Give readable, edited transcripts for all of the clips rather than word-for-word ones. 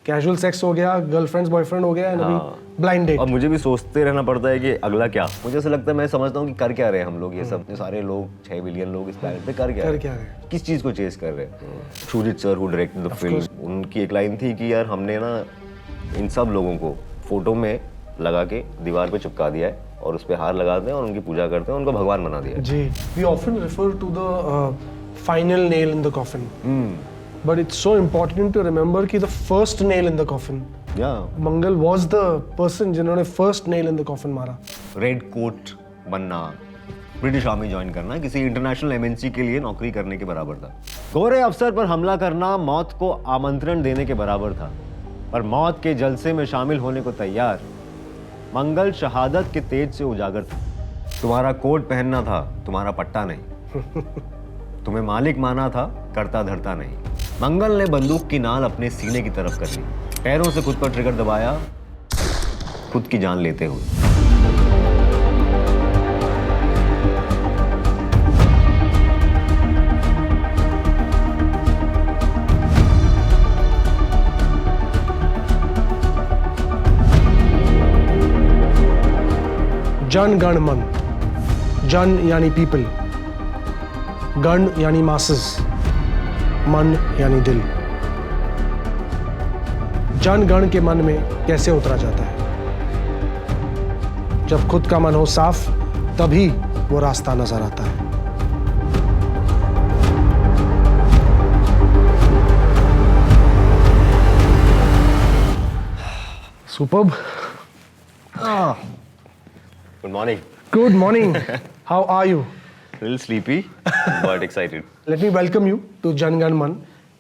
Casual sex हो गया, girlfriends boyfriend हो गया, अभी ब्लाइंड डेट। और मुझे भी सोचते रहना पड़ता है कि अगला क्या। मुझे ऐसा लगता है, मैं समझता हूँ कि कर क्या रहे हैं हम लोग, ये सब इतने सारे लोग, 6 बिलियन लोग इस प्लैनेट पे कर क्या रहे हैं, किस चीज़ को चेस कर रहे हैं। Shoojit sir who directed the film, उनकी एक लाइन थी कि यार हमने ना इन सब लोगों को फोटो में लगा के दीवार पे चिपका दिया है और उस पर हार लगाते हैं और उनकी पूजा करते हैं, उनको भगवान बना दिया है। जी, we often refer to the final nail in the coffin, but it's so important to remember कि the first nail in the coffin, Mangal was the person जिन्होंने first nail in the coffin मारा। रेड कोट बनना, British army join करना किसी international MNC के लिए नौकरी करने के बराबर था। कोरे अफसर पर हमला करना मौत को आमंत्रण देने के बराबर था, पर मौत के जलसे में शामिल होने को तैयार मंगल शहादत के तेज से उजागर था। तुम्हारा कोट पहनना था, तुम्हारा पट्टा नहीं। तुम्हें मालिक माना था, करता धरता नहीं। मंगल ने बंदूक की नाल अपने सीने की तरफ कर ली, पैरों से खुद पर ट्रिगर दबाया, खुद की जान लेते हुए। जन गण मन, जन यानी पीपल, गण यानी मासेस, मन यानी दिल। जन गण के मन में कैसे उतरा जाता है? जब खुद का मन हो साफ, तभी वो रास्ता नजर आता है। Superb. Good morning. Good morning. How are you? A little sleepy, but excited. Let me welcome you to Jan Gan Man.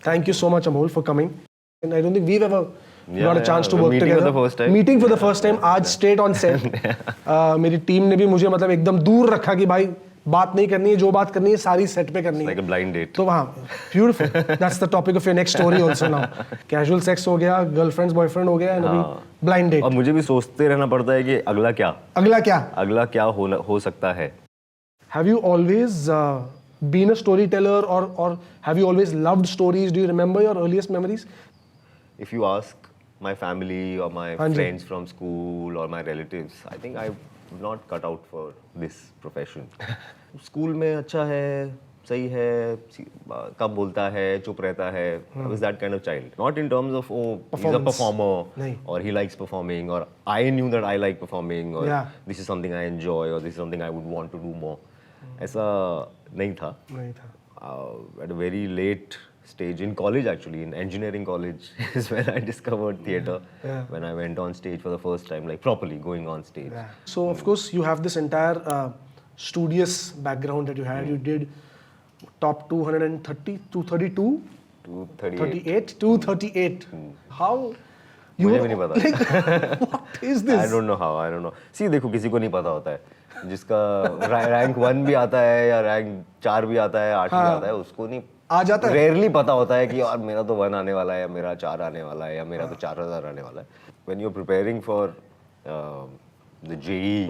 Thank you so much, Amol, for coming. And I don't think we've ever got a chance to work meeting together. for the first time. Meeting for the first time. आज straight on set. मेरी team ने भी मुझे मतलब एकदम दूर रखा कि भाई बात नहीं करनी है, जो बात करनी है सारी सेट पे करनी है। Like a blind date. तो हाँ, beautiful. That's the topic of your next story also now. Casual sex हो गया, girlfriends boyfriend हो गया, and अभी blind date. और मुझे भी सोचते रहना पड़ता है कि अगला क्या, अगला क्या? अगला क्या हो सकता है। Have you always been a storyteller, or have you always loved stories? Do you remember your earliest memories? If you ask my family or my friends from school or my relatives, I think I'm not cut out for this profession. School में अच्छा है, सही है, कब बोलता है, चुप रहता है. I was that kind of child. Not in terms of he's a performer or he likes performing or I knew that I like performing or this is something I enjoy or this is something I would want to do more. ऐसा नहीं था. At a very late stage in college, actually in engineering college is when I discovered theatre. When I went on stage for the first time, like properly going on stage. So of course you have this entire studious background that you had. You did top 230, 232, 238, 238. How? मुझे भी नहीं पता. Like, what is this? I don't know how. I don't know. See, देखो किसी को नहीं पता होता है. जिसका रैंक 1 भी आता है या रैंक 4 भी आता है, 8 भी आता है, उसको नहीं आ जाता है. रेयरली पता होता है कि यार मेरा तो 1 आने वाला है या मेरा 4 आने वाला है या मेरा तो 4000 आने वाला है. When you're preparing for the JEE,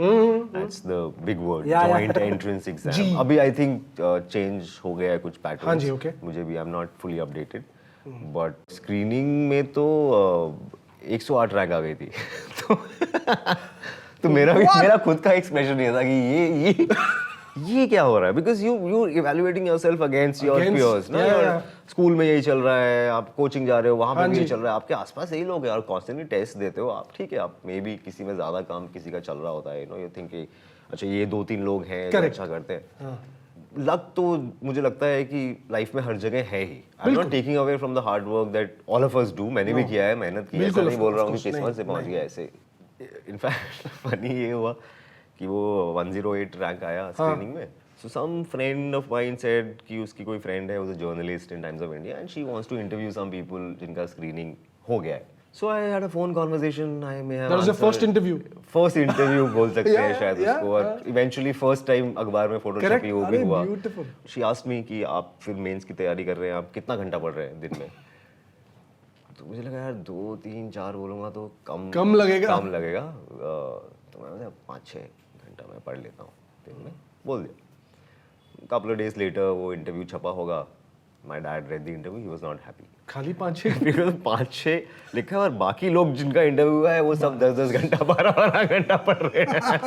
that's the big word, joint entrance exam. अभी I think change हो गया है कुछ patterns. हाँ जी, okay. मुझे भी I'm not fully updated, but screening में तो 108 रैंक आ गई थी. तो मेरा खुद का एक्सप्रेशन ये था कि ये क्या हो रहा है, because you evaluating yourself against your peers ना. स्कूल में यही चल रहा है, आप कोचिंग जा रहे हो, वहां पे भी यही चल रहा है, आपके आसपास यही लोग हैं और कॉन्स्टेंटली टेस्ट देते हो आप. ठीक है, आप मे बी किसी में ज्यादा काम किसी का चल रहा होता है, यू थिंक अच्छा ये 2-3 लोग हैं जो अच्छा करते हैं. लक तो मुझे लगता है कि लाइफ में हर जगह है ही. I am not taking away from the hard work that all of us do. मैंने भी किया है, मेहनत की है, ऐसा नहीं बोल रहा हूँ कि किस्मत से पहुंच गया ऐसे. इनफैक्ट फनी ये हुआ कि वो 108 रैंक आया स्क्रीनिंग में. So some friend of mine said कि उसकी कोई friend है, was a journalist in Times of India and she wants to interview some people जिनका screening हो गया है. So I had a phone conversation. I may have. That was your first interview. First interview बोल सकते हैं शायद उसको. और eventually first time अखबार में फोटो छपी, वो भी हुआ. She asked me कि आप फिर मेंस की तैयारी कर रहे हैं, आप कितना घंटा पढ़ रहे हैं दिन में. तो मुझे लगा यार 2, 3, 4 बोलूँगा तो कम लगेगा. तो मैं 5-6 घंटा मैं पढ़ लेता हूँ दिन में, बोल दिया. couple of days later वो इंटरव्यू छपा होगा, my dad read the interview, he was not happy. खाली 5-6 Because 5-6 लिखा है और बाकी लोग जिनका इंटरव्यू है वो सब 10-10 घंटा 12-12 घंटा पढ़ रहे हैं.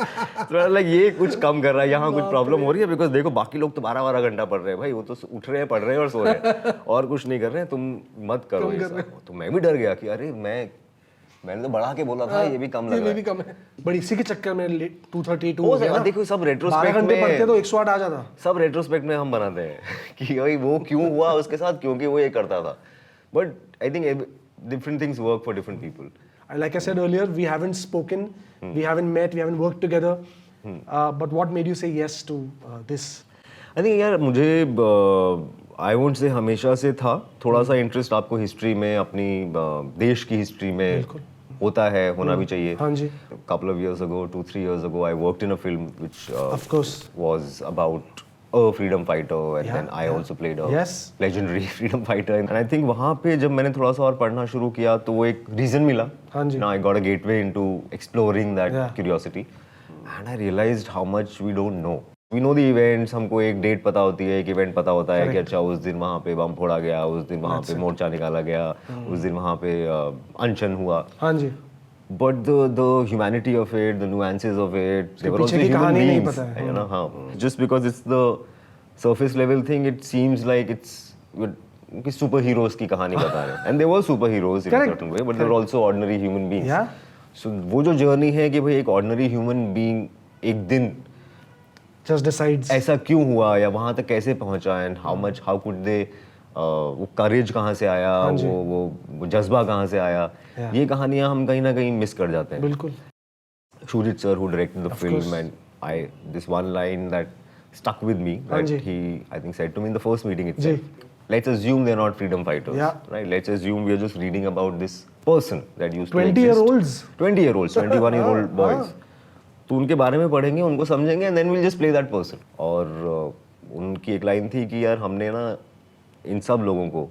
तो लाइक ये कुछ कम कर रहा है, यहाँ कुछ प्रॉब्लम हो रही है. बिकॉज देखो बाकी लोग तो 12-12 घंटा पढ़ रहे हैं भाई, वो तो उठ रहे हैं, पढ़ रहे हैं और सो रहे हैं और कुछ नहीं कर रहे हैं. तुम मत करो ये सब. तो मैं भी डर गया कि अरे मैंने तो बढ़ा के बोला था, ये भी कम लग रहा है. ये भी कम है. बट इसी के चक्कर में 232 हो सकता है. देखो सब 12 रेट्रोस्पेक्ट घंटे में पढ़ते तो 108 आ जाता. सब रेट्रोस्पेक्ट में हम बनाते हैं कि भाई वो क्यों हुआ उसके साथ, क्योंकि वो ये करता था. But I think different things work for different people. Like I said earlier, we haven't spoken, we haven't met, we haven't worked together. But what made you say yes to this? I think यार मुझे I won't say हमेशा से था थोड़ा सा interest आपको history में, अपनी देश की हिस्ट्री में होता है, होना भी चाहिए. हाँ जी. Couple of years ago, 2-3 years ago, I worked in a film which Of course was about a freedom fighter, and then I also played a legendary freedom fighter. And I think वहाँ पे जब मैंने थोड़ा सा और पढ़ना शुरू किया तो वो एक रीजन मिला. हाँ जी. Now I got a gateway into exploring that curiosity, and I realized how much we don't know. We know the events, हमको एक डेट पता होती है, एक इवेंट पता होता है कि अच्छा उस दिन वहाँ पे बम फोड़ा गया, उस दिन वहाँ पे मोर्चा निकाला गया, उस दिन वहाँ पे अनशन हुआ. हाँ जी. But the humanity of it, the nuances of it, they were also human beings. You know, हाँ. Just because it's the surface level thing, it seems like it's कि super heroes की कहानी बता रहे हैं. And they were super heroes in a certain way, but they were also ordinary human beings. Yeah. So वो जो journey है कि भाई एक ordinary human being एक दिन just decides ऐसा क्यों हुआ या वहाँ तक कैसे पहुँचा, and how could they वो करेज कहाँ से आया, वो जज्बा कहाँ से आया, ये कहानियाँ हम कहीं ना कहीं मिस कर जाते हैं. बिल्कुल. Shujit sir, who directed the film, and this one line that stuck with me that he I think said to me in the first meeting itself. Let's assume they're not freedom fighters, right? Let's assume we are just reading about this person that used to exist. 20-year-olds, 21-year-old boys. तो उनके बारे में पढ़ेंगे, उनको समझेंगे, and then we'll just play that person. और उनकी एक लाइन थी कि यार हमने ना इन सब लोगों को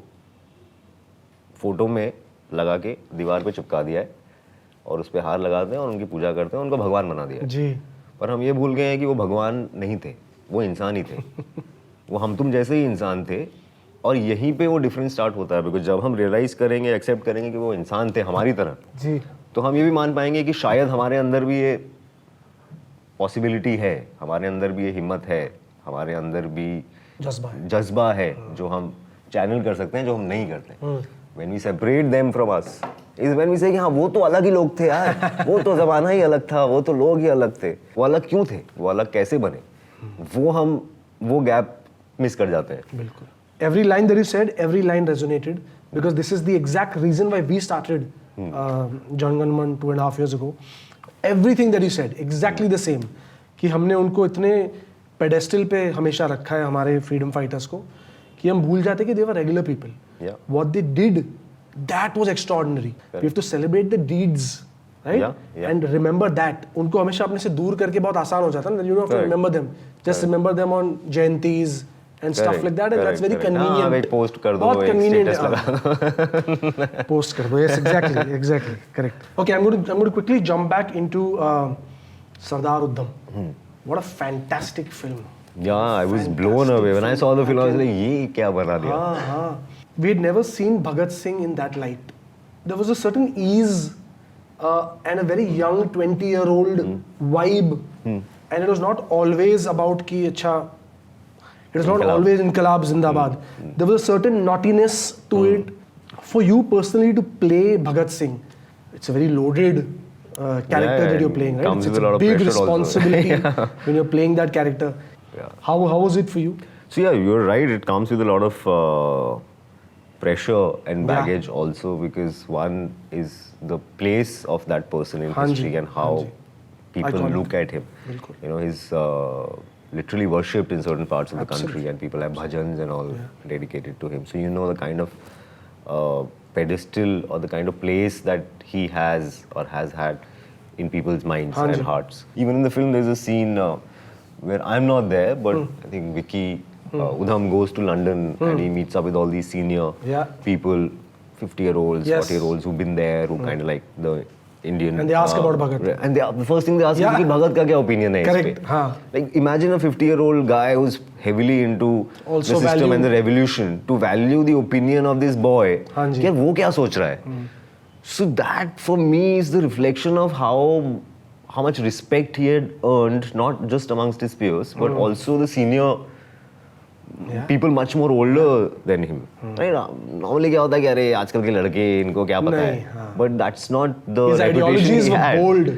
फोटो में लगा के दीवार पे चिपका दिया है और उस पे हार लगाते हैं और उनकी पूजा करते हैं, उनको भगवान बना दिया जी. पर हम ये भूल गए हैं कि वो भगवान नहीं थे, वो इंसान ही थे. वो हम तुम जैसे ही इंसान थे. और यहीं पे वो डिफरेंस स्टार्ट होता है, बिकॉज जब हम रियलाइज करेंगे, एक्सेप्ट करेंगे कि वो इंसान थे हमारी तरह जी, तो हम ये भी मान पाएंगे कि शायद हमारे अंदर भी ये पॉसिबिलिटी है, हमारे अंदर भी ये हिम्मत है, हमारे अंदर भी जज्बा है जो हम चैनल कर सकते हैं, जो हम नहीं करते. When we separate them from us is when we say कि हाँ वो तो अलग ही लोग थे यार, वो तो ज़माना ही अलग था, वो तो लोग ही अलग थे. वो अलग क्यों थे, वो अलग कैसे बने, वो गैप मिस कर जाते हैं. बिल्कुल. Every line that you said, every line resonated because this is the exact reason why we started John Gunman 2.5 years ago. Everything that you said, exactly the same. कि हमने उनको इतने पेडेस्टल पे हमेशा रखा है हमारे फ्रीडम फाइटर्स को कि हम भूल जाते कि they were regular people. What they did, that was extraordinary. We have to celebrate the deeds, right? And remember that. उनको हमेशा अपने से दूर करके बहुत आसान हो जाता है ना. You don't have to remember them. Just remember them on Jayantis and stuff like that, and that's very convenient. हाँ, एक post कर दो, बहुत convenient status लगा दो. Post कर दो. Yes, exactly, correct. Okay, I'm going to quickly jump back into Sardar Udham. What a fantastic film. Yeah, I was blown away when I saw the film. I was like, ये क्या बना दिया? हाँ. We had never seen Bhagat Singh in that light. There was a certain ease and a very young 20-year-old vibe, and it was not always about कि अच्छा. It was not always Inqilab Zindabad. There was a certain naughtiness to it. For you personally to play Bhagat Singh, it's a very loaded character that you're playing, right? It's a big responsibility when you're playing that character. How was it for you? So yeah, you're right. It comes with a lot of pressure and baggage also, because one is the place of that person in history and how people look at him. You know, he's literally worshipped in certain parts of the country, and people have bhajans and all dedicated to him. So you know the kind of pedestal or the kind of place that he has or has had in people's minds and hearts. Even in the film, there's a scene where I'm not there, but I think Vicky Udham goes to London and he meets up with all these senior people, 50-year-olds, 40-year-olds who've been there, who kind of like the Indian. And they ask about Bhagat. And the first thing they ask is कि भगत का क्या opinion है Correct. इस पे? हाँ. Like imagine a 50-year-old guy who's heavily into Also the system and the revolution to value the opinion of this boy. हाँ जी. कि यार वो क्या सोच रहा है? So that for me is the reflection of how much respect he had earned, not just amongst his peers, but also the senior. People much more older than him. Right? Normally क्या होता है कि अरे आजकल के लड़के इनको क्या पता है? But that's not the His reputation ideologies he were had. bold.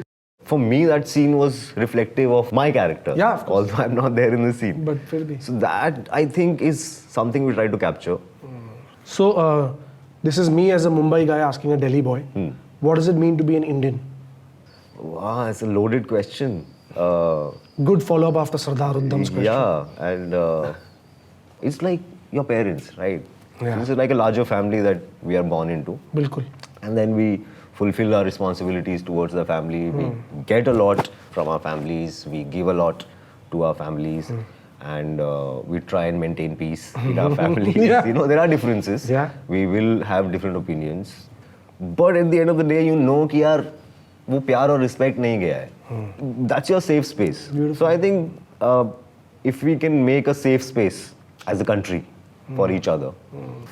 For me, that scene was reflective of my character. Yeah, of course. Although I'm not there in the scene. But फिर भी. So that I think is something we try to capture. So this is me as a Mumbai guy asking a Delhi boy. What does it mean to be an Indian? Wow, it's a loaded question. Good follow-up after Sardar Uddham's question. Yeah, and it's like your parents, right? Yeah. This is like a larger family that we are born into. बिल्कुल. And then we fulfill our responsibilities towards the family. We get a lot from our families. We give a lot to our families. And we try and maintain peace in our families. Yeah. You know, there are differences. Yeah. We will have different opinions. But at the end of the day, you know कि यार वो प्यार और respect नहीं गया है. That's your safe space. Beautiful. So I think if we can make a safe space as a country for each other,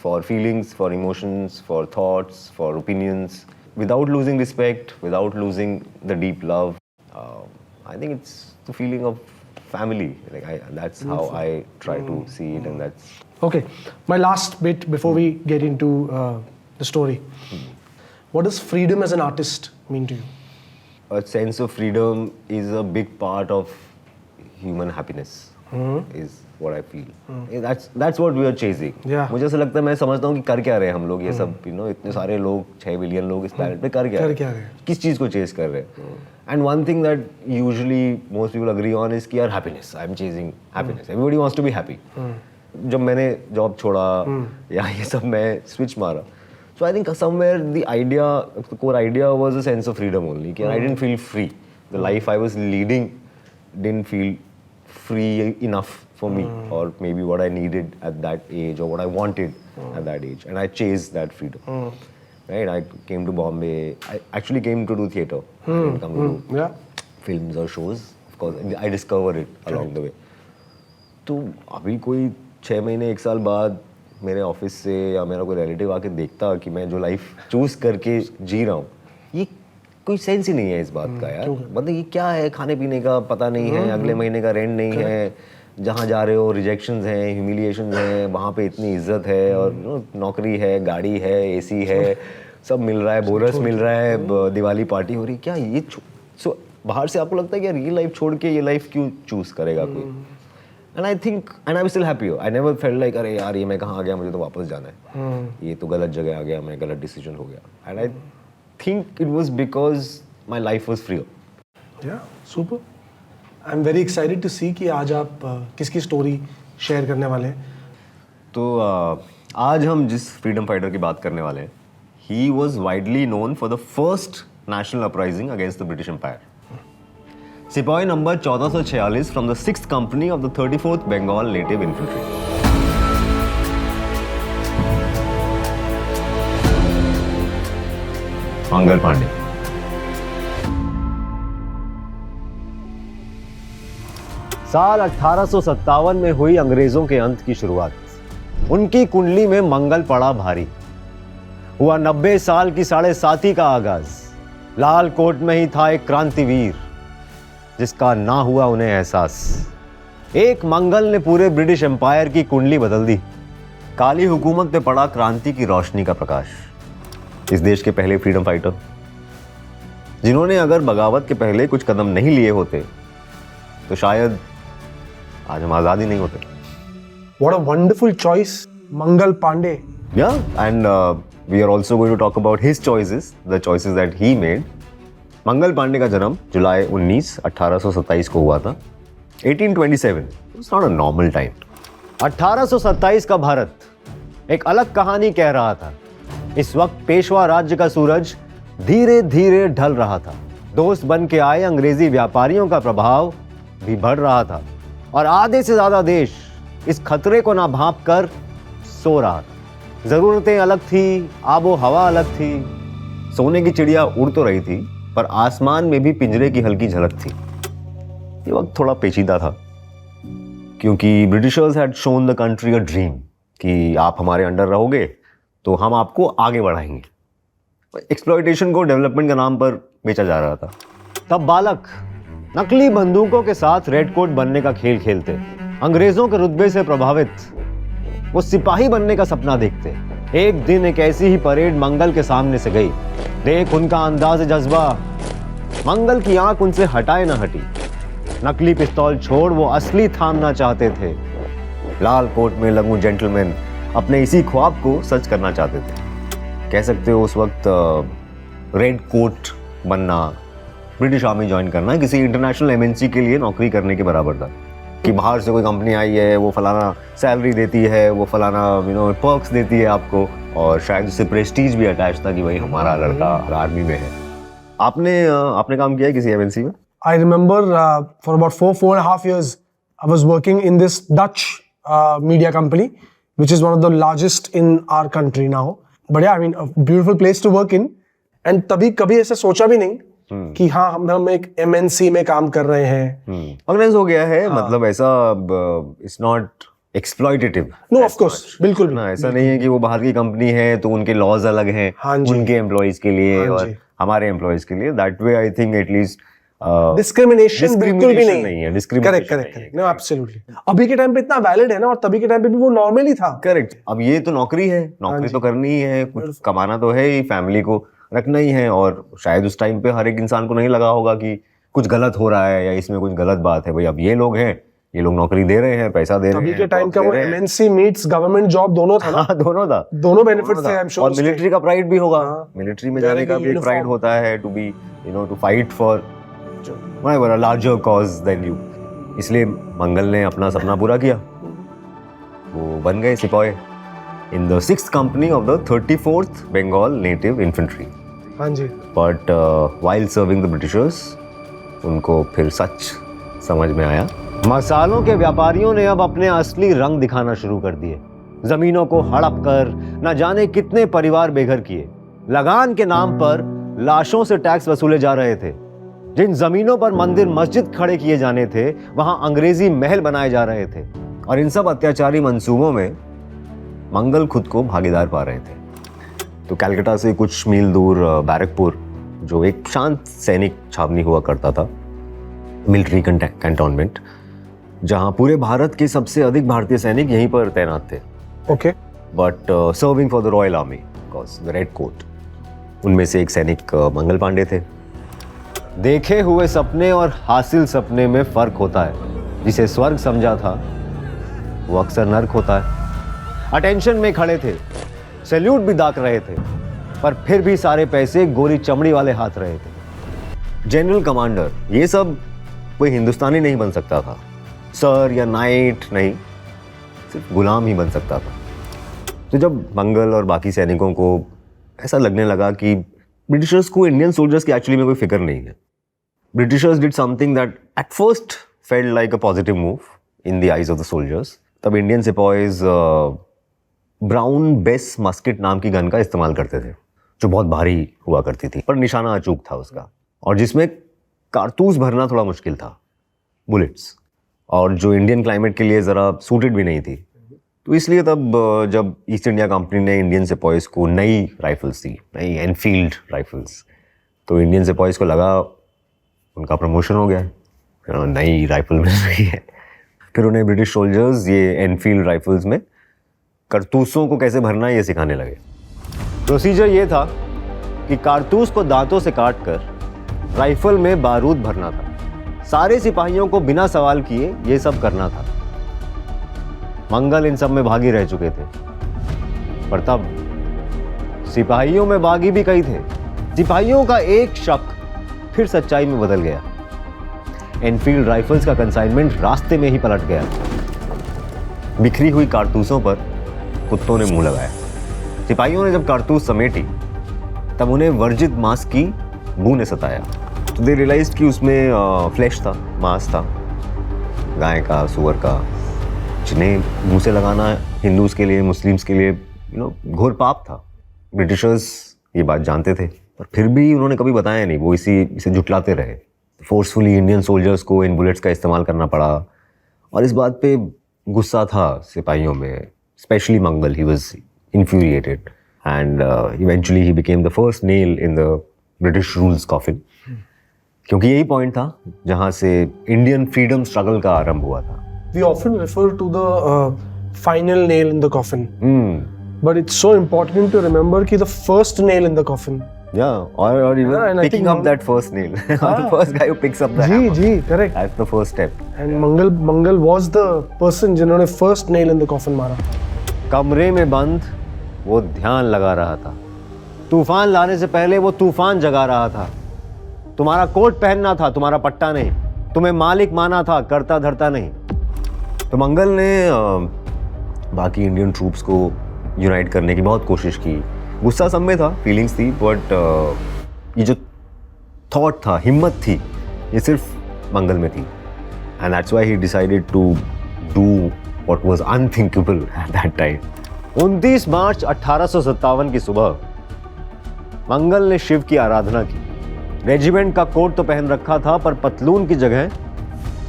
for feelings, for emotions, for thoughts, for opinions, without losing respect, without losing the deep love, I think it's the feeling of family. Like that's how I try to see it, and that's. Okay, my last bit before we get into the story. What does freedom as an artist mean to you? A sense of freedom is a big part of human happiness. Is what I feel. That's what we are chasing. Yeah. मुझे ऐसा लगता है, मैं समझता हूँ कि कर क्या रहे हैं हम लोग ये सब, you know, इतने सारे लोग 6 बिलियन लोग इस planet पे कर क्या रहे हैं? किस चीज़ को chase कर रहे हैं? And one thing that usually most people agree on is कि यार happiness. I'm chasing happiness. Everybody wants to be happy. जब मैंने job छोड़ा या ये सब मैं switch मारा, so I think somewhere the core idea was a sense of freedom only. कि I didn't feel free. The life I was leading didn't feel free enough for me, or maybe what I needed at that age, or what I wanted at that age, and I chased that freedom. Right? I came to Bombay. I actually came to do theatre. I didn't come to do films or shows. Of course, I discovered it along the way. तो अभी कोई 6 महीने 1 साल बाद मेरे office से या मेरा कोई रिलेटिव आके देखता कि मैं जो लाइफ चूज करके जी रहा हूँ, ये कोई सेंस ही नहीं है इस बात का यार. मतलब ये क्या है, खाने पीने का पता नहीं है, अगले महीने का रेंट नहीं है, जहाँ जा रहे हो रिजेक्शंस हैं, ह्यूमिलिएशंस हैं, वहाँ पे इतनी इज्जत है और नौकरी है, गाड़ी है, एसी है, सब मिल रहा है, बोनस मिल रहा है, दिवाली पार्टी हो रही है, क्या ये सो बाहर से आपको लगता है कि यार ये लाइफ छोड़ के ये लाइफ क्यों चूज करेगा कोई? And I think and I was still happy. I never felt like अरे यार ये मैं कहाँ आ गया, मुझे तो वापस जाना है, ये तो गलत जगह आ गया, मैं गलत डिसीजन हो गया. And I think it was because my life was freer. Yeah, super. I'm very excited to see कि आज आप किसकी स्टोरी शेयर करने वाले हैं. तो आज हम जिस फ्रीडम फाइटर की बात करने वाले हैं, he was widely known for the first national uprising against the British Empire. सिपाही number 1446 from the 6th company of the 34th Bengal Native Infantry. Mangal Pandey. साल 1857 में हुई अंग्रेजों के अंत की शुरुआत. उनकी कुंडली में मंगल पड़ा भारी. हुआ 90 साल की 7.5 का आगाज. लाल कोट में ही था एक क्रांतिवीर जिसका ना हुआ उन्हें एहसास. एक मंगल ने पूरे ब्रिटिश एम्पायर की कुंडली बदल दी. काली हुकूमत पे पड़ा क्रांति की रोशनी का प्रकाश. इस देश के पहले फ्रीडम फाइटर जिन्होंने अगर बगावत के पहले कुछ कदम नहीं लिए होते तो शायद आज हम आजाद ही नहीं होते. What a wonderful choice, Mangal Pandey. Yeah, and we are also going to talk about his choices, the choices that he made. Mangal Pandey का जन्म जुलाई 19, 1827 को हुआ था. 1827. It's not a normal time. 1827 का भारत एक अलग कहानी कह रहा था. इस वक्त पेशवा राज्य का सूरज धीरे धीरे ढल रहा था. दोस्त बन के आए अंग्रेजी व्यापारियों का प्रभाव भी बढ़ रहा था और आधे से ज्यादा देश इस खतरे को ना भांप कर सो रहा था. जरूरतें अलग थी, आबो हवा अलग थी. सोने की चिड़िया उड़ तो रही थी पर आसमान में भी पिंजरे की हल्की झलक थी। ये वक्त थोड़ा पेचीदा था क्योंकि Britishers had shown the country a dream कि आप हमारे अंडर रहोगे तो हम आपको आगे बढ़ाएंगे। एक्सप्लॉयटेशन को डेवलपमेंट के नाम पर बेचा जा रहा था। तब बालक नकली बंदूकों के साथ रेड कोट बनने का खेल खेलते, अंग्रेजों के रुतबे से प्रभावित वो सिपाही बनने का सपना देखते। एक दिन एक ऐसी ही परेड मंगल के सामने से गई। देख उनका अंदाज जज्बा, मंगल की आंख उनसे हटाए न हटी। नकली पिस्तौल छोड़ वो असली थामना चाहते थे। लाल कोट में लगूं जेंटलमैन अपने इसी ख्वाब को सच करना चाहते थे। कह सकते हो उस वक्त रेड कोट बनना, ब्रिटिश आर्मी ज्वाइन करना किसी इंटरनेशनल एमएनसी के लिए नौकरी करने के बराबर था कि बाहर से कोई कंपनी आई है, वो फलाना सैलरी देती है, वो फलाना पर्क्स देती है आपको, और शायद उससे प्रेस्टीज भी अटैच था कि भाई हमारा लड़का आर्मी में है। आपने काम किया है किसी एमएनसी में? I remember for about 4.5 years, I was working in this Dutch media company, which is one of the largest in our country now. But yeah, I mean, a beautiful place to work in. And तभी कभी ऐसा सोचा भी नहीं कि हाँ हम एक MNC में काम कर रहे हैं। ऑर्गेनाइज हो गया है, मतलब ऐसा it's not exploitative. No of course, बिल्कुल भी ना, ऐसा नहीं है कि वो बाहर की कंपनी है तो उनके लॉज अलग हैं उनके एम्प्लॉइज के लिए और हमारे एम्प्लॉइज के लिए। That way I think at least discrimination बिल्कुल भी नहीं है। Correct, no absolutely. अभी के टाइम पे इतना वैलिड है ना, और तभी के टाइम पे भी वो नॉर्मल ही था। करेक्ट। अब ये तो नौकरी है, नौकरी तो करनी ही है, कुछ कमाना तो है ही, फैमिली को रखना ही है। और शायद उस टाइम पे हर एक इंसान को नहीं लगा होगा कि कुछ गलत हो रहा है या इसमें कुछ गलत बात है। भाई अब ये लोग हैं, ये लोग नौकरी दे रहे हैं, पैसा दे रहे हैं। अभी के टाइम का वो एमएनसी मीट्स गवर्नमेंट जॉब दोनों था ना। दोनों था, दोनों बेनिफिट्स थे। I am sure. और मिलिट्री का प्राइड भी होगा, मिलिट्री में जाने का भी एक प्राइड होता है, to be to fight for whatever a larger cause than you। इसलिए मंगल ने अपना सपना पूरा किया, वो बन गए सिपाही in the 6th company of the 34th Bengal Native Infantry। हाँ जी। But while serving the Britishers, उनको फिर सच समझ में आया। मसालों के व्यापारियों ने अब अपने असली रंग दिखाना शुरू कर दिए। जमीनों को हड़प कर न जाने कितने परिवार बेघर किए। लगान के नाम पर लाशों से टैक्स वसूले जा रहे थे। जिन जमीनों पर मंदिर मस्जिद खड़े किए जाने थे, वहां अंग्रेजी महल बनाए जा रहे थे। और इन सब अत्याचारी मंसूबों में मंगल खुद को भागीदार पा रहे थे। तो कलकत्ता से कुछ मील दूर बैरकपुर, जो एक शांत सैनिक छावनी हुआ करता था, मिलिट्री कैंटोनमेंट, जहां पूरे भारत के सबसे अधिक भारतीय सैनिक यहीं पर तैनात थे। Okay. But serving for the royal army, because the red coat. उनमें से एक सैनिक मंगल पांडे थे। देखे हुए सपने और हासिल सपने में फर्क होता है। जिसे स्वर्ग समझा था वो अक्सर नर्क होता है। अटेंशन में खड़े थे, सैल्यूट भी दाग रहे थे, पर फिर भी सारे पैसे गोरी चमड़ी वाले हाथ रहे थे। जनरल कमांडर, ये सब कोई हिंदुस्तानी नहीं बन सकता था। सर या नाइट नहीं, सिर्फ गुलाम ही बन सकता था। तो जब मंगल और बाकी सैनिकों को ऐसा लगने लगा कि ब्रिटिशर्स को इंडियन सोल्जर्स की एक्चुअली में कोई फिक्र नहीं है, Britishers did something that at first felt like a positive move in the eyes of the soldiers. तब इंडियन सिपाहीज ब्राउन बेस मस्केट नाम की गन का इस्तेमाल करते थे, जो बहुत भारी हुआ करती थी, पर निशाना अचूक था उसका, और जिसमें कारतूस भरना थोड़ा मुश्किल था, बुलेट्स, और जो इंडियन क्लाइमेट के लिए ज़रा सूटेड भी नहीं थी। तो इसलिए तब जब ईस्ट इंडिया कंपनी ने इंडियन सिपाहीज को नई राइफल्स दी, नई एनफील्ड राइफल्स, तो इंडियन सिपाहीज को लगा उनका प्रमोशन हो गया, नई राइफल मिल रही है। फिर उन्हें ब्रिटिश सोल्जर्स ये एनफील्ड राइफल्स में कारतूसों को कैसे भरना है ये सिखाने लगे। प्रोसीजर ये था कि कारतूस को दांतों से काट कर राइफल में बारूद भरना था। सारे सिपाहियों को बिना सवाल किए ये सब करना था। मंगल इन सब में भागी रह चुके थे, पर तब सिपाहियों में बागी भी कई थे। सिपाहियों का एक शक फिर सच्चाई में बदल गया। एनफील्ड राइफल्स का कंसाइनमेंट रास्ते में ही पलट गया। बिखरी हुई कारतूसों पर कुत्तों ने मुंह लगाया। सिपाहियों ने जब कारतूस समेटी, तब उन्हें वर्जित मांस की बू ने सताया। तो दे रियलाइज्ड कि उसमें फ्लैश था, मांस था, गाय का, सुअर का, जिन्हें मुंह से लगाना हिंदूज के लिए, मुस्लिम्स के लिए घोर पाप था। ब्रिटिशर्स ये बात जानते थे, पर फिर भी उन्होंने कभी बताया नहीं, वो इसे जुटलाते रहे। फोर्सफुली इंडियन सोल्जर्स को इन बुलेट्स का इस्तेमाल करना पड़ा और इस बात पे गुस्सा था सिपाहियों में, specially Mangal. He was infuriated and eventually he became the first nail in the British rules coffin, क्योंकि यही पॉइंट था जहाँ से इंडियन फ्रीडम स्ट्रगल का आरंभ हुआ था। We often refer to the final nail in the coffin. But it's so important to remember कि the first nail in the coffin. Yeah, or even picking up that first nail. The first guy who picks up the hammer. Ji, correct. That's the first step. And Mangal was the person जिन्होंने first nail in the coffin मारा. कमरे में बंद वो ध्यान लगा रहा था। तूफान लाने से पहले वो तूफान जगा रहा था। तुम्हारा कोट पहनना था, तुम्हारा पट्टा नहीं। तुम्हें मालिक माना था, करता धरता नहीं। तो मंगल ने बाकी इंडियन ट्रूप्स को यूनाइट करने की बहुत कोशिश की। गुस्सा सब में था, फीलिंग्स थी, बट ये जो थॉट था, हिम्मत थी, ये सिर्फ मंगल में थी। And that's why he decided to do what was unthinkable at that time. 29 March 1857 की सुबह मंगल ने शिव की आराधना की। रेजिमेंट का कोट तो पहन रखा था, पर पतलून की जगह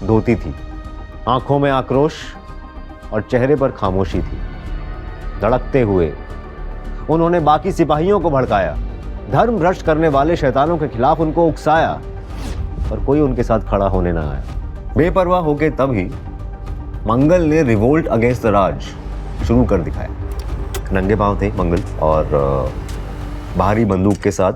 धोती थी। आंखों में आक्रोश और चेहरे पर खामोशी थी। धड़कते हुए उन्होंने बाकी सिपाहियों को भड़काया, धर्म भ्रष्ट करने वाले शैतानों के खिलाफ उनको उकसाया, पर कोई उनके साथ खड़ा होने ना आया। बेपरवाह होके तभी मंगल ने रिवोल्ट अगेंस्ट द राज शुरू कर दिखाया। नंगे पांव थे मंगल और भारी बंदूक के साथ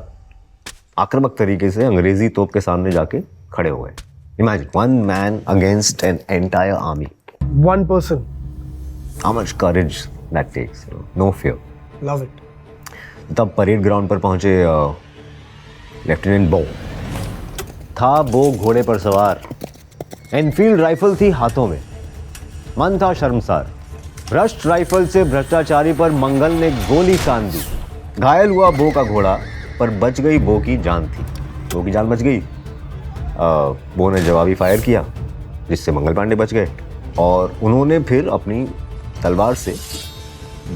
आक्रामक तरीके से अंग्रेजी तोप के सामने जाके खड़े हो गए। Imagine one man against an entire army. One person. How much courage that takes, you know? No fear. Love it. तब परेड ग्राउंड पर पहुंचे लेफ्टिनेंट बो। था बो घोड़े पर सवार, एनफील्ड राइफल थी हाथों में। मन था शर्मसार। भ्रष्ट राइफल से भ्रष्टाचारी पर मंगल ने गोली सान दी। घायल हुआ बो का घोड़ा, पर बच गई बो की जान थी। बो की जान बच गई। बो ने जवाबी फायर किया, जिससे मंगल पांडे बच गए और उन्होंने फिर अपनी तलवार से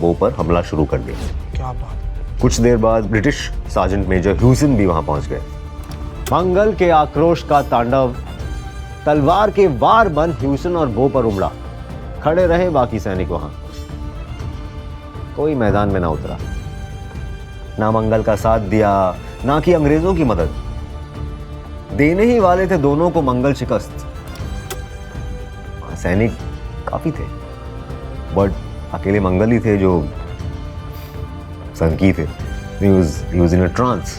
बो पर हमला शुरू कर दिया। क्या बात। कुछ देर बाद ब्रिटिश सार्जेंट मेजर ह्यूसन भी वहां पहुंच गए। मंगल के आक्रोश का तांडव तलवार के वार बन ह्यूसन और बो पर उमड़ा। खड़े रहे बाकी सैनिक वहां। कोई मैदान में ना उतरा, ना मंगल का साथ दिया, ना कि अंग्रेजों की मदद। देने ही वाले थे दोनों को मंगल शिकस्त। सैनिक काफी थे, बट अकेले मंगल ही थे जो संकी थे। He was in a trance.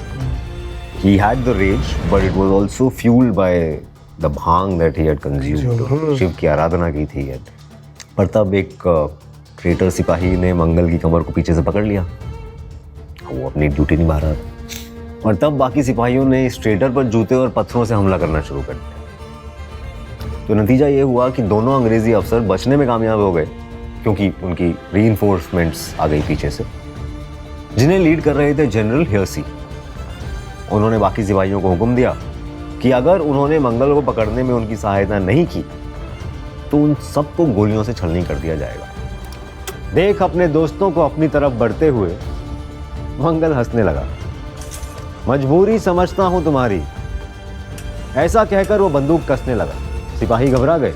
He had the rage, but it was also fueled by the bhang that he had consumed. Shiv की आराधना की थी। पर तब एक ट्रेटर सिपाही ने मंगल की कमर को पीछे से पकड़ लिया। वो अपनी ड्यूटी निभा रहा था और तब बाकी सिपाहियों ने इस ट्रेटर पर जूते और पत्थरों से हमला करना शुरू कर दिया। तो नतीजा ये हुआ कि दोनों अंग्रेजी अफसर बचने में कामयाब हो गए, क्योंकि उनकी रीइंफोर्समेंट्स आ गई पीछे से, जिन्हें लीड कर रहे थे जनरल हियर्सी। उन्होंने बाकी सिपाहियों को हुक्म दिया कि अगर उन्होंने मंगल को पकड़ने में उनकी सहायता नहीं की तो उन सबको गोलियों से छलनी कर दिया जाएगा। देख अपने दोस्तों को अपनी तरफ बढ़ते हुए मंगल हंसने लगा। मजबूरी समझता हूं तुम्हारी, ऐसा कहकर वो बंदूक कसने लगा। सिपाही घबरा गए,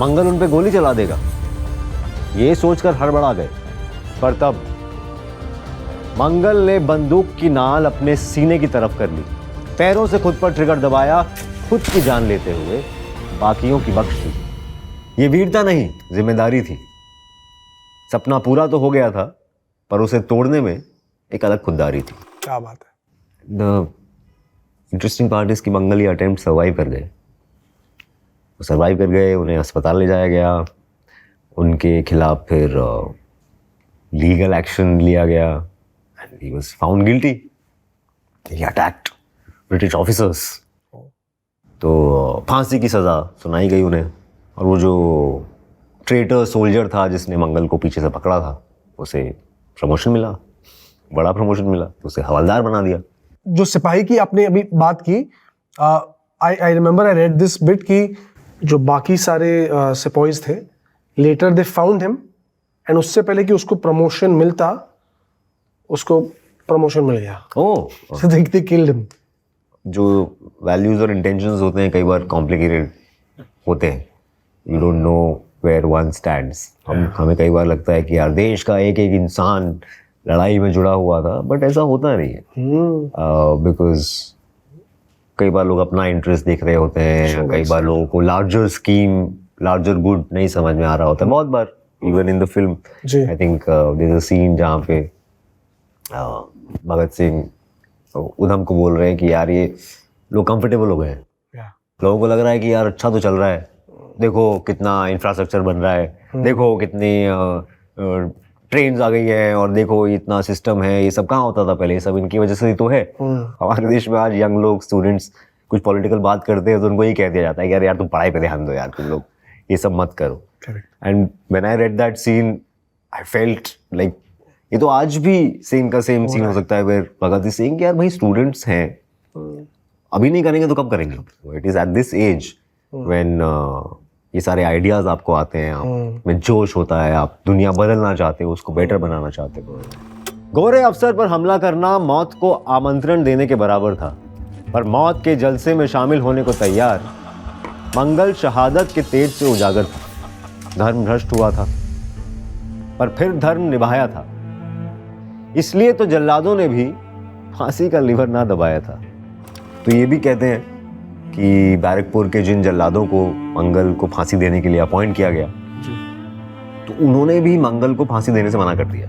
मंगल उन पे गोली चला देगा, ये सोचकर हड़बड़ा गए। पर तब मंगल ने बंदूक की नाल अपने सीने की तरफ कर ली, पैरों से खुद पर ट्रिगर दबाया, खुद की जान लेते हुए बाकियों की बख्श दी। ये वीरता नहीं, जिम्मेदारी थी। सपना पूरा तो हो गया था, पर उसे तोड़ने में एक अलग खुददारी थी। क्या बात है। द इंटरेस्टिंग पार्ट इज कि मंगल ये अटेम्प्ट सर्वाइव कर गए। वो सर्वाइव कर गए, उन्हें अस्पताल ले जाया गया, उनके खिलाफ फिर लीगल एक्शन लिया गया and he was found guilty. He attacked British officers. तो फांसी की सज़ा सुनाई गई उन्हें, और वो जो ट्रेटर सोल्जर था जिसने मंगल को पीछे से पकड़ा था, उसे प्रमोशन मिला, बड़ा प्रमोशन मिला, तो उसे हवलदार बना दिया। जो सिपाही की आपने अभी बात की, I remember I read this bit कि जो बाकी सारे सिपाहीज थे, later they found him, and उससे पहले कि उसको प्रमोशन मिलता, उसको प्रमोशन मिल गया. Oh, So they killed him. जो वैल्यूज और इंटेंशंस होते हैं कई बार कॉम्प्लिकेटेड होते हैं. You don't know where one stands. हमें कई बार लगता है कि यार देश का एक एक इंसान लड़ाई में जुड़ा हुआ था, बट ऐसा होता नहीं है. बिकॉज कई बार लोग अपना इंटरेस्ट देख रहे होते हैं, कई बार लोगों को लार्जर स्कीम, लार्जर गुड नहीं समझ में आ रहा होता है. बहुत बार even in the film I think there is a scene जहाँ पे भगत सिंह उधम को बोल रहे हैं कि यार ये लोग कंफर्टेबल हो गए हैं. लोगों को लग रहा है कि यार अच्छा तो चल रहा है, देखो कितना इंफ्रास्ट्रक्चर बन रहा है, देखो कितनी ट्रेन्स आ गई हैं, और देखो इतना सिस्टम है. ये सब कहाँ होता था पहले? ये सब इनकी वजह से ही तो है. हमारे देश में आज यंग लोग, स्टूडेंट्स कुछ पॉलिटिकल बात करते हैं तो उनको यही कह दिया जाता है कि यार तुम पढ़ाई पे ध्यान दो, यार तुम लोग ये सब मत करो. And when I read that scene I felt like ये तो आज भी सेम का सेम सीन हो सकता है वेयर भगत सिंह कि यार भाई स्टूडेंट्स हैं, अभी नहीं करेंगे तो कब करेंगे? It is at this age when ये सारे आइडियाज आपको आते हैं, आप में जोश होता है, आप दुनिया बदलना चाहते हो, उसको बेटर बनाना चाहते हो. गोरे अफसर पर हमला करना मौत को आमंत्रण देने के बराबर था, पर मौत के जलसे में शामिल होने को तैयार मंगल शहादत के तेज से उजागर था. धर्म भ्रष्ट हुआ था, पर फिर धर्म निभाया था. इसलिए तो जल्लादों ने भी फांसी का लिवर ना दबाया था. तो ये भी कहते हैं कि बैरकपुर के जिन जल्लादों को मंगल को फांसी देने के लिए अपॉइंट किया गया, तो उन्होंने भी मंगल को फांसी देने से मना कर दिया.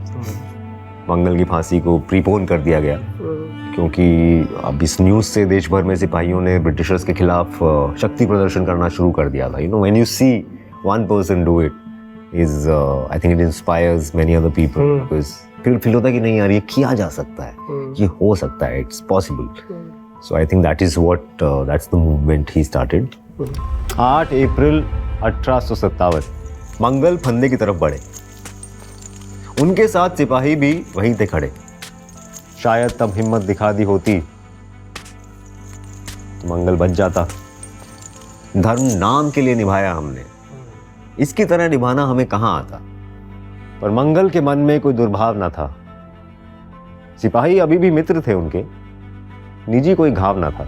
मंगल की फांसी को प्रीपोन कर दिया गया, क्योंकि अब इस न्यूज़ से देश भर में सिपाहियों ने ब्रिटिशर्स के खिलाफ शक्ति प्रदर्शन करना शुरू कर दिया था. You know, when you see one person do it is I think it inspires many other people. Because फिर फील होता है कि नहीं यार ये किया जा सकता है, ये हो सकता है, it's possible. So I think that is what that's the movement he started. 8 अप्रैल 1857 मंगल फंदे की तरफ बढ़े. उनके साथ सिपाही भी वहीं थे खड़े. शायद तब हिम्मत दिखा दी होती तो मंगल बच जाता. धर्म नाम के लिए निभाया हमने, इसकी तरह निभाना हमें कहाँ आता. पर मंगल के मन में कोई दुर्भाव न था. सिपाही अभी भी मित्र थे उनके, निजी कोई घाव न था.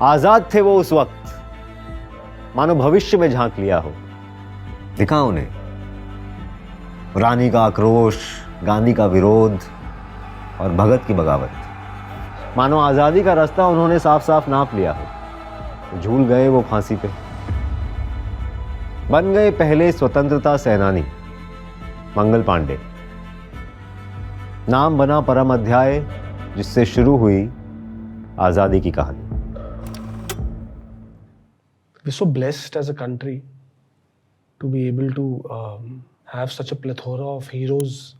आजाद थे वो उस वक्त, मानो भविष्य में झांक लिया हो. दिखा उन्हें रानी का आक्रोश, गांधी का विरोध और भगत की बगावत. मानो आजादी का रास्ता उन्होंने साफ साफ नाप लिया हो. झूल गए वो फांसी पे. बन गए पहले स्वतंत्रता सेनानी मंगल पांडे. नाम बना परम अध्याय जिससे शुरू हुई आजादी की कहानी. We're so blessed as a country to be able to have such a plethora of heroes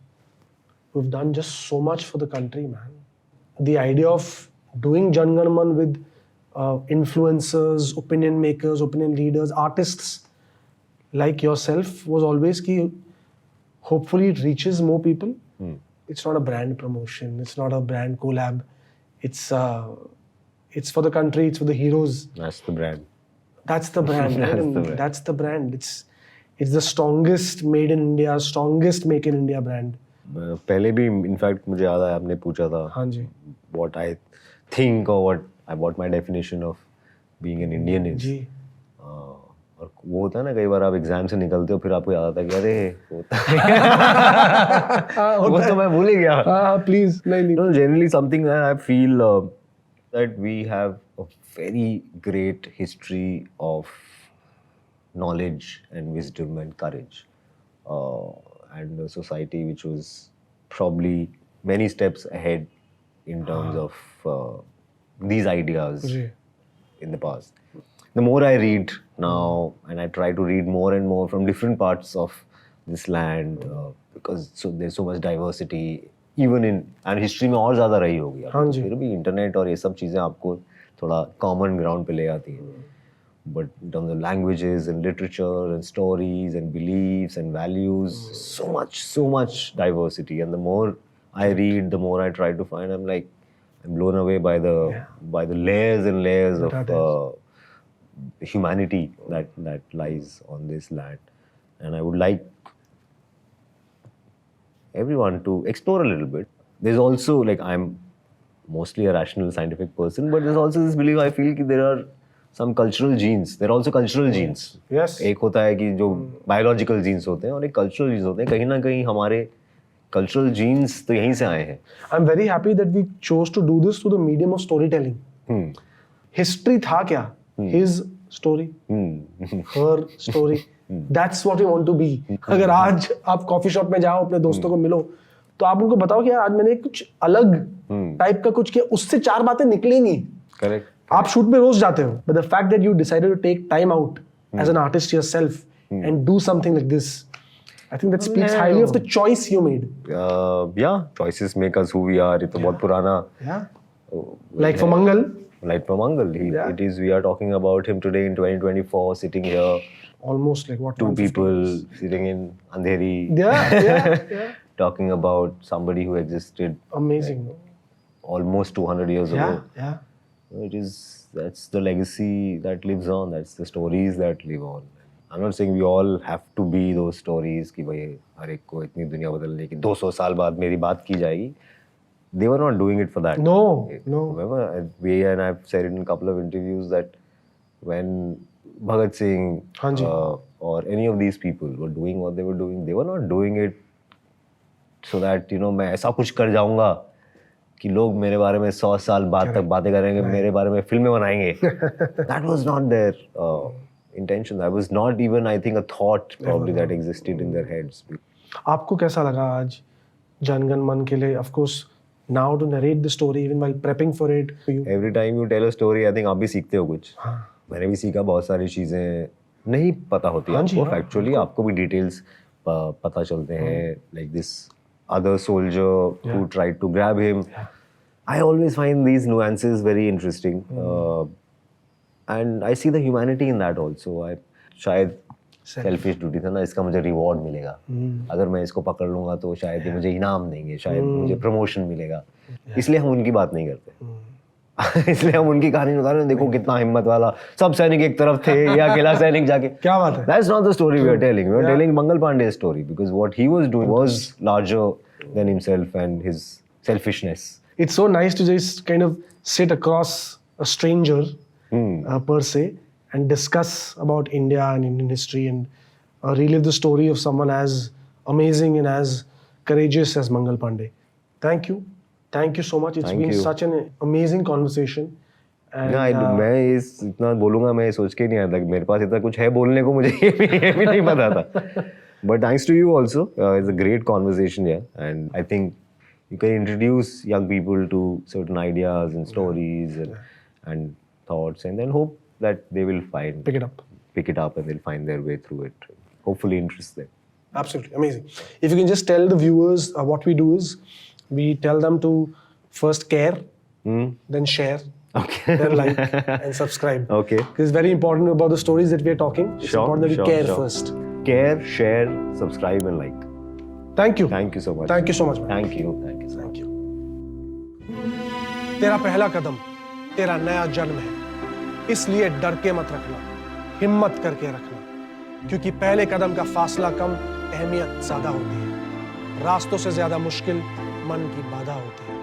who've done just so much for the country, man. The idea of doing Jan Gan Man with influencers, opinion makers, opinion leaders, artists like yourself was always key. Hopefully it reaches more people. It's not a brand promotion. It's not a brand collab. It's for the country. It's for the heroes. That's the brand. That's the brand. That's the brand. It's the strongest made in India, strongest make in India brand. पहले भी in fact मुझे याद है आपने पूछा था हाँ जी. What I think or what my definition of being an Indian is. जी. और वो होता है ना, कई बार आप एग्जाम से निकलते हो फिर आपको याद आता है कि अरे वो तो मैं भूल ही गया. प्लीज नहीं. No, generally something that I feel that we have a very great history of knowledge and wisdom and courage, and a society which was probably many steps ahead in terms of these ideas in the past. The more I read now, and I try to read more and more from different parts of this land, because there's so much diversity, even in and history में और ज़्यादा रही होगी. फिर भी internet और ये सब चीज़ें आपको थोड़ा कॉमन ग्राउंड पे ले आती हैं. But in terms of languages and literature and stories and beliefs and values, so much diversity. And the more I read, the more I try to find. I'm blown away by the layers and layers of humanity that lies on this land. And I would like everyone to explore a little bit. there's also like I'm mostly a rational scientific person, but there's also this belief I feel that there are some cultural genes. There are also cultural genes. Yes. एक होता है कि जो biological genes होते हैं और एक cultural genes होते हैं. कहीं ना कहीं हमारे cultural genes तो यहीं से आए हैं. I'm very happy that we chose to do this through the medium of storytelling. History था क्या? His story, her story. That's what we want to be. अगर आज आप कॉफी शॉप में जाओ अपने दोस्तों को मिलो तो आप उनको बताओ कि यार आज मैंने कुछ अलग टाइप का कुछ किया, उससे 4 बातें निकलेंगी. Correct. आप शूट में रोज जाते हो, but the fact that you decided to take time out as an artist yourself and do something like this, I think that speaks highly of the choice you made. Yeah, choices make us who we are. ये तो बहुत पुराना. Yeah. Like for Mangal. Like for Mangal, it is. We are talking about him today in 2024, sitting here. Almost like what? 2 people sitting in Andheri. Yeah. Talking about somebody who existed. Amazing. Almost 200 years ago. Yeah. That's the legacy that lives on. That's the stories that live on. I'm not saying we all have to be those stories कि भाई हर एक को इतनी दुनिया बदलने की 200 साल बाद मेरी बात की जाएगी. They were not doing it for that. No. Remember, and I've said it in a couple of interviews that when Bhagat Singh or any of these people were doing what they were doing, they were not doing it so that मैं ऐसा कुछ कर जाऊंगा कि लोग मेरे बारे में 100 साल बाद तक बातें करेंगे, मेरे बारे में फिल्में बनाएंगे. That was not their intention. That was not even, I think, a thought probably that existed in their heads. आपको कैसा लगा आज जनगण मन के लिए? Of course, now to narrate the story even while prepping for it. Every time you tell a story, I think आप भी सीखते हो कुछ. मैंने भी सीखा बहुत सारी चीजें नहीं पता होती आपको. Factually आपको भी details पता चलते हैं. Like this other soldier who tried to grab him. I always find these nuances very interesting. And I see the humanity in that also. शायद सेल्फिश ड्यूटी था ना, इसका मुझे रिवॉर्ड मिलेगा. अगर मैं इसको पकड़ लूंगा तो शायद ये मुझे इनाम देंगे, शायद मुझे प्रमोशन मिलेगा. इसलिए हम उनकी बात नहीं करते. इसलिए हम उनकी कहानी बता रहे हैं. देखो कितना हिम्मत वाला, सब सैनिक एक तरफ थे, ये अकेला सैनिक जाके. क्या बात है. That's not the story we are telling. We are telling Mangal Pandey's story because what he was doing was larger than himself and his selfishness. It's so nice to just kind of sit across a stranger per se and discuss about India and Indian history and relive the story of someone as amazing and as courageous as Mangal Pandey. Thank you so much. It's been such an amazing conversation. And, मैं इतना बोलूँगा, मैं सोच के नहीं आया था कि मेरे पास इतना कुछ है बोलने को. मुझे ये भी नहीं पता था. But thanks to you also. It's a great conversation here, and I think you can introduce young people to certain ideas and stories and thoughts, and then hope that they will pick it up and they'll find their way through it. Hopefully interest them. Absolutely amazing. If you can just tell the viewers what we do is we tell them to first care, then share, then like and subscribe. Okay. Because it's very important about the stories that we are talking. It's important that we care first. Care, share, subscribe and like. Thank you. Thank you so much. Thank you so much. Man. Thank you. Thank you. तेरा पहला कदम तेरा नया जन्म है, इसलिए डर के मत रखना, हिम्मत करके रखना, क्योंकि पहले कदम का फासला कम, अहमियत ज्यादा होती है. रास्तों से ज्यादा मुश्किल मन की बाधा होती है.